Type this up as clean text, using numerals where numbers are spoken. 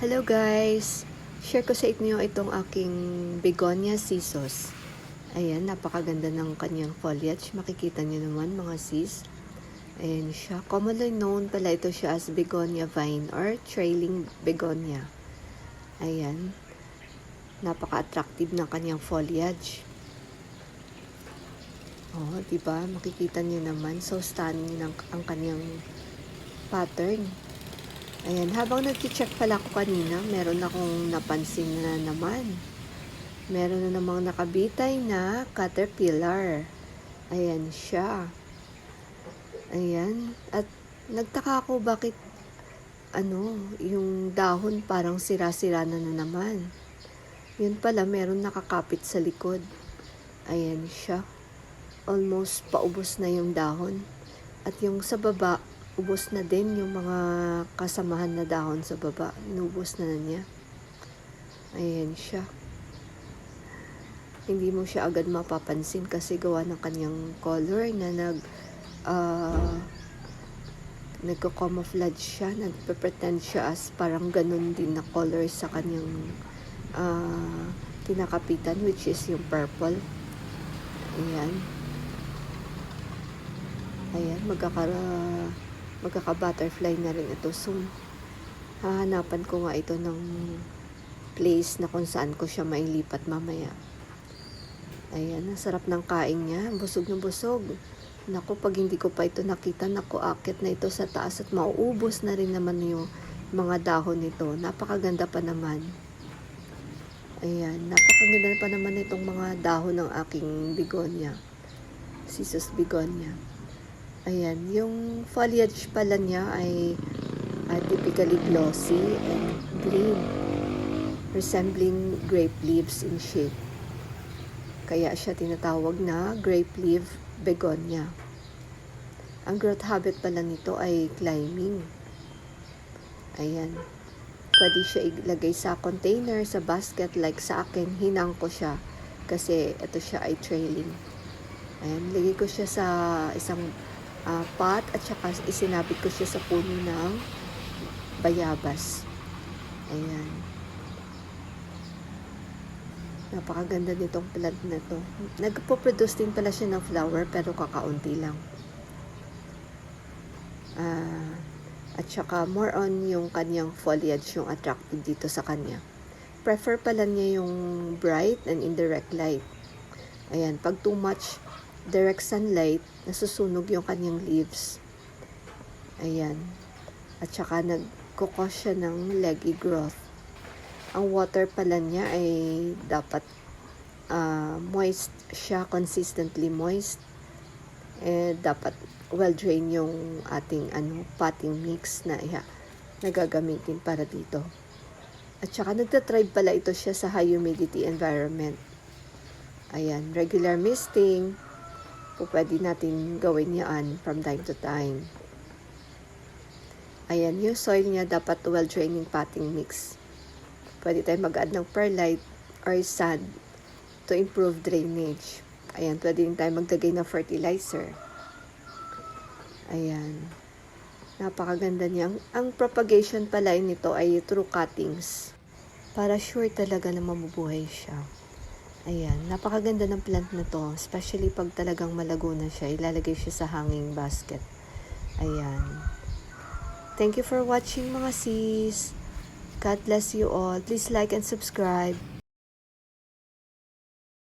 Hello guys! Share ko sa inyo itong aking begonia cissus. Ayan, napakaganda ng kanyang foliage. Makikita nyo naman mga sis. Ayan siya. Commonly known pala ito siya as begonia vine or trailing begonia. Ayan. Napaka-attractive ng kanyang foliage. Oh, diba? Makikita nyo naman. So stunning ang kanyang pattern. Ayan, habang nag-check pala ako kanina, meron akong napansin na naman. Meron na namang nakabitay na caterpillar. Ayan siya. Ayan. At nagtaka ako bakit yung dahon parang sira-sira na naman. Yun pala, meron nakakapit sa likod. Ayan siya. Almost paubos na yung dahon. At yung sa baba, ubos na din yung mga kasamahan na dahon sa baba. Inubos na niya. Ayan siya. Hindi mo siya agad mapapansin kasi gawa ng kanyang color na nagko-camouflage siya. Nagpe-pretend siya as parang ganun din na color sa kanyang kinakapitan, which is yung purple. Ayan. Ayan, magkaka-butterfly na rin ito soon. Hahanapan ko nga ito ng place na kung saan ko siya mailipat mamaya. Ayan, ang sarap ng kain niya. Busog na busog. Naku, pag hindi ko pa ito nakita, naku, akit na ito sa taas at mauubos na rin naman yung mga dahon nito. Napakaganda pa naman. Ayan, napakaganda pa naman itong mga dahon ng aking begonia. Cissus begonia. Ayan, yung foliage pala niya ay typically glossy and green, resembling grape leaves in shape. Kaya siya tinatawag na grape leaf begonia. Ang growth habit pala nito ay climbing. Ayan. Pwede siya ilagay sa container, sa basket, like sa akin, hinang ko siya kasi ito siya ay trailing. Ayan, lagay ko siya sa isang pot at saka isinabit ko siya sa puno ng bayabas. Ayan. Napakaganda nitong plant na to. Nagpo-produce din pala siya ng flower pero kakaunti lang. At saka more on yung kanyang foliage yung attractive dito sa kanya. Prefer pala niya yung bright and indirect light. Ayan, pag too much direct sunlight, nasusunog yung kanyang leaves. Ayan. At saka nagkukos siya ng leggy growth. Ang water pala niya ay dapat moist siya, consistently moist. Dapat well-drain yung ating potting mix na gagamitin para dito. At saka nagtatribe pala ito siya sa high humidity environment. Ayan, regular misting. Pwede natin gawin yan from time to time. Ayan, yung soil niya dapat well-draining potting mix. Pwede tayo mag-add ng perlite or sand to improve drainage. Ayan, pwede din tayo magdagay ng fertilizer. Ayan. Napakaganda niya. Ang propagation pala nito ay through cuttings. Para sure talaga na mabubuhay siya. Ayan, napakaganda ng plant na to, especially pag talagang malago na siya, ilalagay siya sa hanging basket. Ayan. Thank you for watching mga sis. God bless you all. Please like and subscribe.